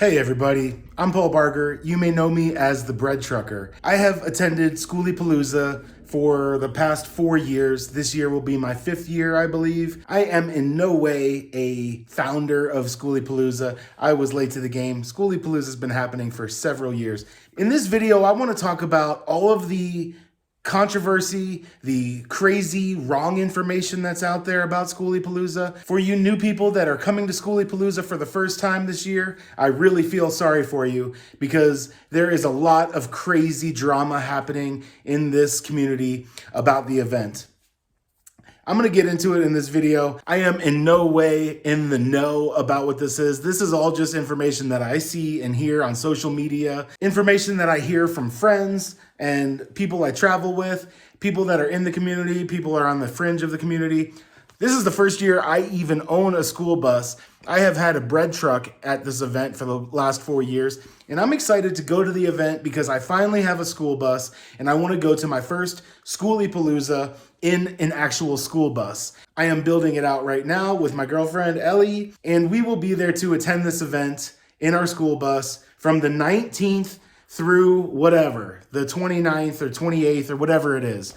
Hey everybody, I'm Paul Barger. You may know me as the Bread Trucker. I have attended Skooliepalooza for the past 4 years. This year will be my 5th year, I believe. I am in no way a founder of Skooliepalooza. I was late to the game. Skooliepalooza has been happening for several years. In this video, I want to talk about all of the controversy, the crazy wrong information that's out there about Skooliepalooza. For you new people that are coming to Skooliepalooza for the first time this year, I really feel sorry for you because there is a lot of crazy drama happening in this community about the event. I'm going to get into it in this video. I am in no way in the know about what this is. This is all just information that I see and hear on social media, information that I hear from friends and people I travel with, people that are in the community, people that are on the fringe of the community. This is the first year I even own a school bus. I have had a bread truck at this event for the last 4 years, and I'm excited to go to the event because I finally have a school bus, and I want to go to my first Skooliepalooza in an actual school bus. I am building it out right now with my girlfriend, Ellie, and we will be there to attend this event in our school bus from the 19th through whatever, the 29th or 28th or whatever it is.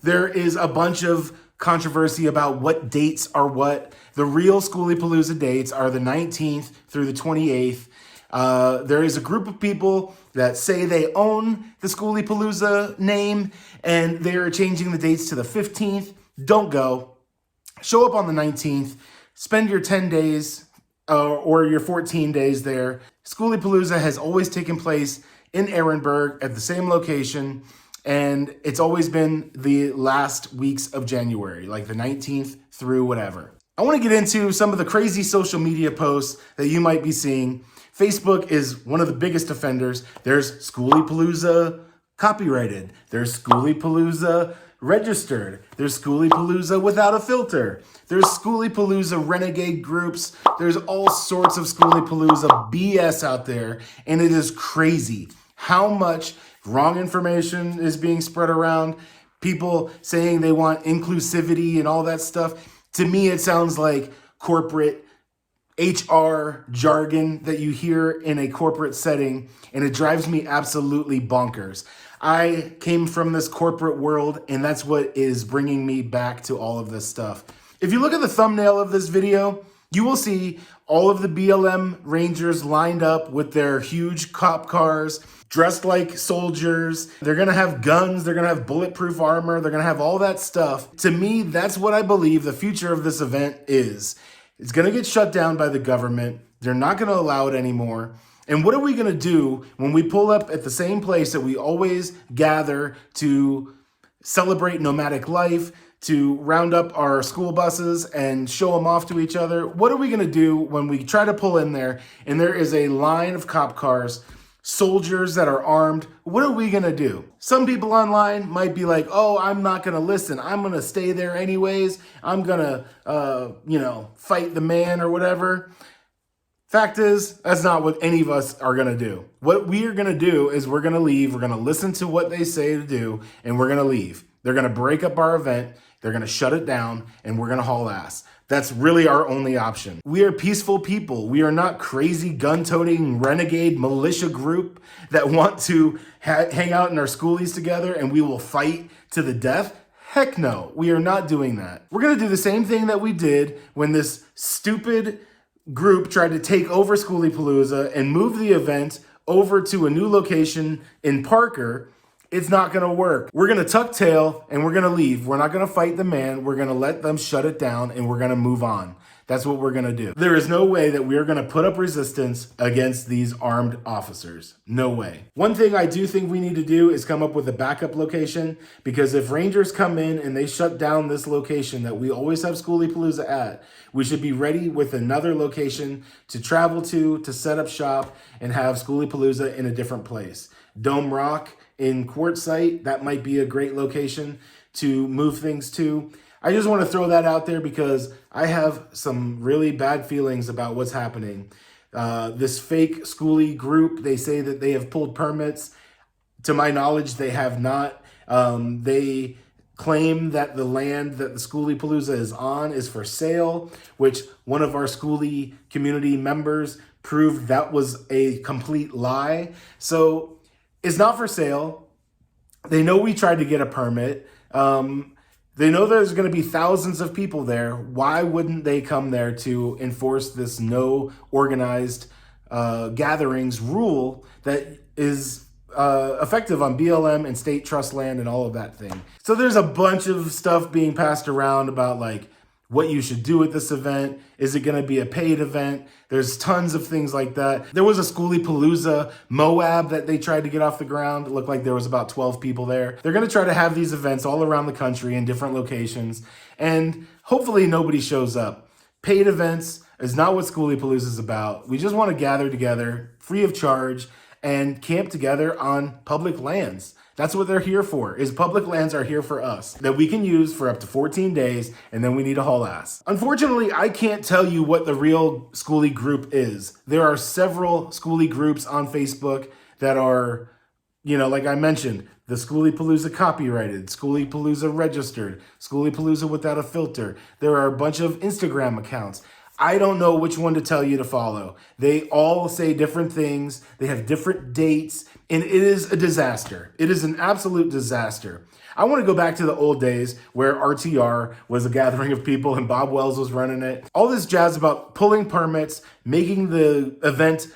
There is a bunch of controversy about what dates are what. The real Skooliepalooza dates are the 19th through the 28th. There is a group of people that say they own the Skooliepalooza name and they're changing the dates to the 15th. Don't go. Show up on the 19th. Spend your 10 days or your 14 days there. Skooliepalooza has always taken place in Ehrenberg at the same location, and it's always been the last weeks of January, like the 19th through whatever. I want to get into some of the crazy social media posts that you might be seeing. Facebook is one of the biggest offenders. There's Skooliepalooza copyrighted. There's Skooliepalooza registered. There's Skooliepalooza without a filter. There's Skooliepalooza renegade groups. There's all sorts of Skooliepalooza BS out there, and it is crazy how much wrong information is being spread around. People saying they want inclusivity and all that stuff. To me, it sounds like corporate HR jargon that you hear in a corporate setting, and it drives me absolutely bonkers. I came from this corporate world, and that's what is bringing me back to all of this stuff. If you look at the thumbnail of this video, you will see all of the BLM Rangers lined up with their huge cop cars, dressed like soldiers. They're gonna have guns, they're gonna have bulletproof armor, they're gonna have all that stuff. To me, that's what I believe the future of this event is. It's gonna get shut down by the government. They're not gonna allow it anymore. And what are we gonna do when we pull up at the same place that we always gather to celebrate nomadic life, to round up our school buses and show them off to each other? What are we gonna do when we try to pull in there and there is a line of cop cars, soldiers that are armed? What are we gonna do? Some people online might be like, oh, I'm not gonna listen. I'm gonna stay there anyways. I'm gonna, fight the man or whatever. Fact is, that's not what any of us are gonna do. What we are gonna do is we're gonna leave. We're gonna listen to what they say to do, and we're gonna leave. They're gonna break up our event. They're gonna shut it down, and we're gonna haul ass. That's really our only option. We are peaceful people. We are not crazy gun-toting renegade militia group that want to hang out in our schoolies together and we will fight to the death. Heck no, we are not doing that. We're gonna do the same thing that we did when this stupid group tried to take over Skooliepalooza and move the event over to a new location in Parker. It's not gonna work. We're gonna tuck tail and we're gonna leave. We're not gonna fight the man. We're gonna let them shut it down and we're gonna move on. That's what we're gonna do. There is no way that we're gonna put up resistance against these armed officers. No way. One thing I do think we need to do is come up with a backup location, because if Rangers come in and they shut down this location that we always have Skooliepalooza at, we should be ready with another location to travel to set up shop and have Skooliepalooza in a different place. Dome Rock in Quartzsite, that might be a great location to move things to. I just want to throw that out there because I have some really bad feelings about what's happening. This fake schoolie group, they say that they have pulled permits. To my knowledge, they have not. They claim that the land that the Skooliepalooza is on is for sale, which one of our schoolie community members proved that was a complete lie. So it's not for sale. They know we tried to get a permit. They know there's going to be thousands of people there. Why wouldn't they come there to enforce this no organized gatherings rule that is effective on BLM and state trust land and all of that thing? So there's a bunch of stuff being passed around about like what you should do at this event. Is it going to be a paid event? There's tons of things like that. There was a Skooliepalooza Moab that they tried to get off the ground. It looked like there was about 12 people there. They're going to try to have these events all around the country in different locations, and hopefully nobody shows up. Paid events is not what Skooliepalooza is about. We just want to gather together free of charge and camp together on public lands. That's what they're here for, is public lands are here for us that we can use for up to 14 days, and then we need to haul ass. Unfortunately, I can't tell you what the real Skoolie group is. There are several Skoolie groups on Facebook that are, you know, like I mentioned, the Skooliepalooza copyrighted, Skooliepalooza registered, Skooliepalooza without a filter. There are a bunch of Instagram accounts. I don't know which one to tell you to follow. They all say different things. They have different dates, and it is a disaster. It is an absolute disaster. I want to go back to the old days where RTR was a gathering of people and Bob Wells was running it. All this jazz about pulling permits, making the event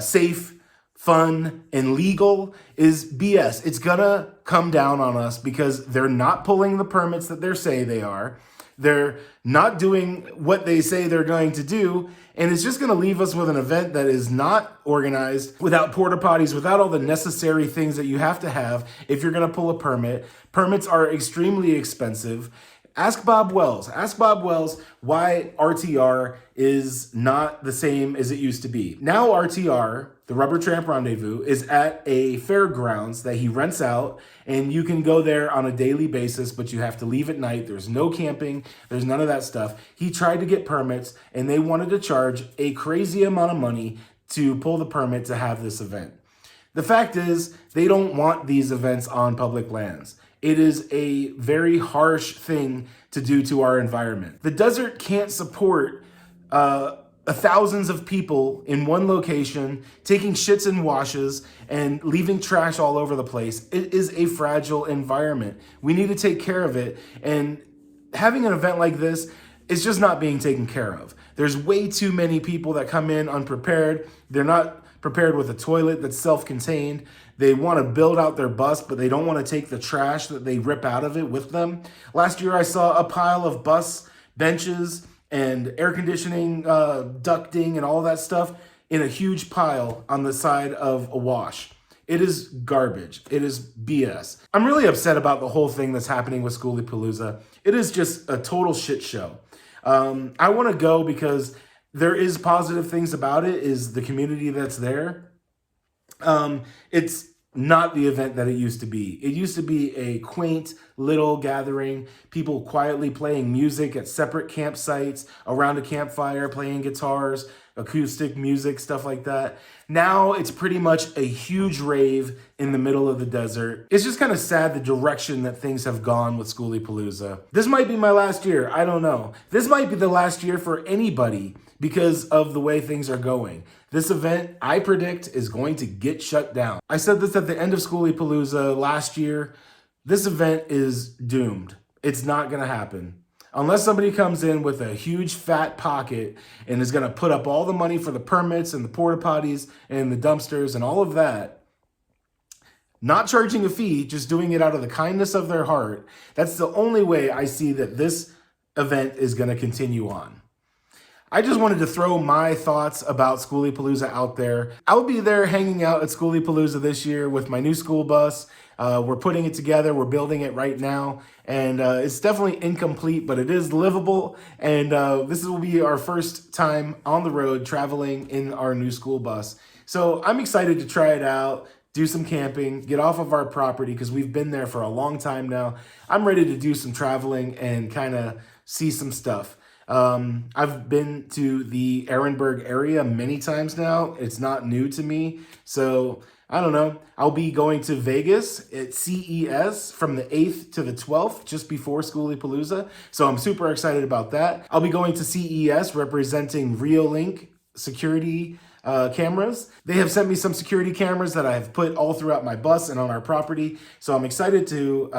safe, fun, and legal is BS. It's gonna come down on us because they're not pulling the permits that they say they are. They're not doing what they say they're going to do, and it's just going to leave us with an event that is not organized, without porta potties, without all the necessary things that you have to have if you're going to pull a permit. Permits are extremely expensive. Ask Bob Wells. Ask Bob Wells why RTR is not the same as it used to be. Now RTR, the Rubber Tramp Rendezvous, is at a fairgrounds that he rents out, and you can go there on a daily basis, but you have to leave at night. There's no camping. There's none of that stuff. He tried to get permits, and they wanted to charge a crazy amount of money to pull the permit to have this event. The fact is, they don't want these events on public lands. It is a very harsh thing to do to our environment. The desert can't support thousands of people in one location taking shits and washes and leaving trash all over the place. It is a fragile environment. We need to take care of it. And having an event like this is just not being taken care of. There's way too many people that come in unprepared. They're not prepared with a toilet that's self-contained. They want to build out their bus, but they don't want to take the trash that they rip out of it with them. Last year, I saw a pile of bus benches and air conditioning, ducting, and all that stuff in a huge pile on the side of a wash. It is garbage. It is BS. I'm really upset about the whole thing that's happening with Skooliepalooza. It is just a total shit show. I want to go because there is positive things about it, is the community that's there. It's not the event that it used to be. It used to be a quaint little gathering, people quietly playing music at separate campsites, around a campfire, playing guitars, acoustic music, stuff like that. Now it's pretty much a huge rave in the middle of the desert. It's just kind of sad the direction that things have gone with Skooliepalooza. This might be my last year. I don't know. This might be the last year for anybody because of the way things are going. This event, I predict, is going to get shut down. I said this at the end of Skooliepalooza last year. This event is doomed. It's not going to happen. Unless somebody comes in with a huge fat pocket and is going to put up all the money for the permits and the porta potties and the dumpsters and all of that, not charging a fee, just doing it out of the kindness of their heart, that's the only way I see that this event is going to continue on. I just wanted to throw my thoughts about Skooliepalooza out there. I'll be there hanging out at Skooliepalooza this year with my new school bus. We're putting it together. We're building it right now. And it's definitely incomplete, but it is livable. And this will be our first time on the road traveling in our new school bus. So I'm excited to try it out, do some camping, get off of our property because we've been there for a long time now. I'm ready to do some traveling and kind of see some stuff. I've been to the Ehrenberg area many times now. It's not new to me. So I don't know. I'll be going to Vegas at CES from the 8th to the 12th, just before Skooliepalooza. So I'm super excited about that. I'll be going to CES representing Reolink security cameras. They have sent me some security cameras that I have put all throughout my bus and on our property. So I'm excited to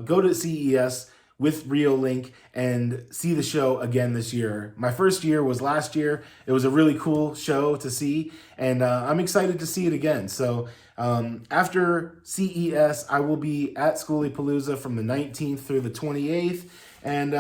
go to CES with Reolink and see the show again this year. My first year was last year. It was a really cool show to see, and I'm excited to see it again. So after CES, I will be at Skooliepalooza from the 19th through the 28th. And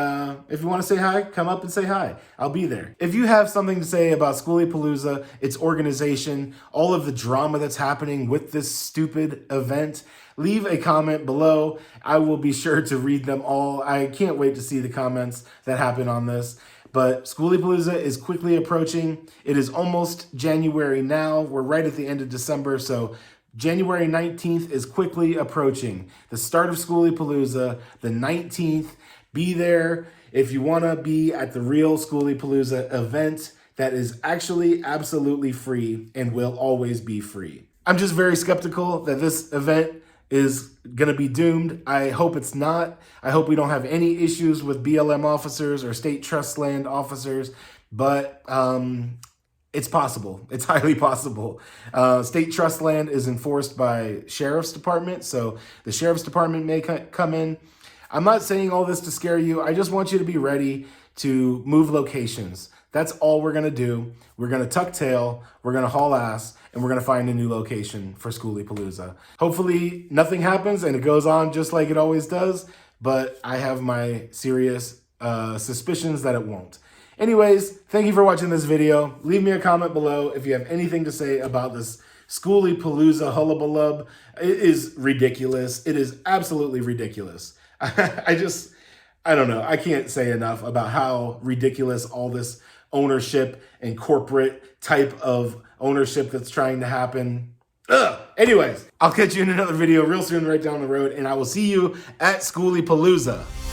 if you want to say hi, come up and say hi. I'll be there. If you have something to say about Skooliepalooza, its organization, all of the drama that's happening with this stupid event, leave a comment below. I will be sure to read them all. I can't wait to see the comments that happen on this. But Skooliepalooza is quickly approaching. It is almost January now. We're right at the end of December, so January 19th is quickly approaching. The start of Skooliepalooza, the 19th. Be there if you want to be at the real Skooliepalooza event that is actually absolutely free and will always be free. I'm just very skeptical that this event is going to be doomed. I hope it's not. I hope we don't have any issues with BLM officers or state trust land officers, but it's possible. It's highly possible. State trust land is enforced by sheriff's department, so the sheriff's department may come in. I'm not saying all this to scare you. I just want you to be ready to move locations. That's all we're going to do. We're going to tuck tail, we're going to haul ass, and we're going to find a new location for Skooliepalooza. Hopefully nothing happens and it goes on just like it always does, but I have my serious suspicions that it won't. Anyways, thank you for watching this video. Leave me a comment below if you have anything to say about this Skooliepalooza hullabalub. It is ridiculous. It is absolutely ridiculous. I don't know. I can't say enough about how ridiculous all this ownership and corporate type of ownership that's trying to happen. Ugh. Anyways, I'll catch you in another video real soon right down the road, and I will see you at Skooliepalooza.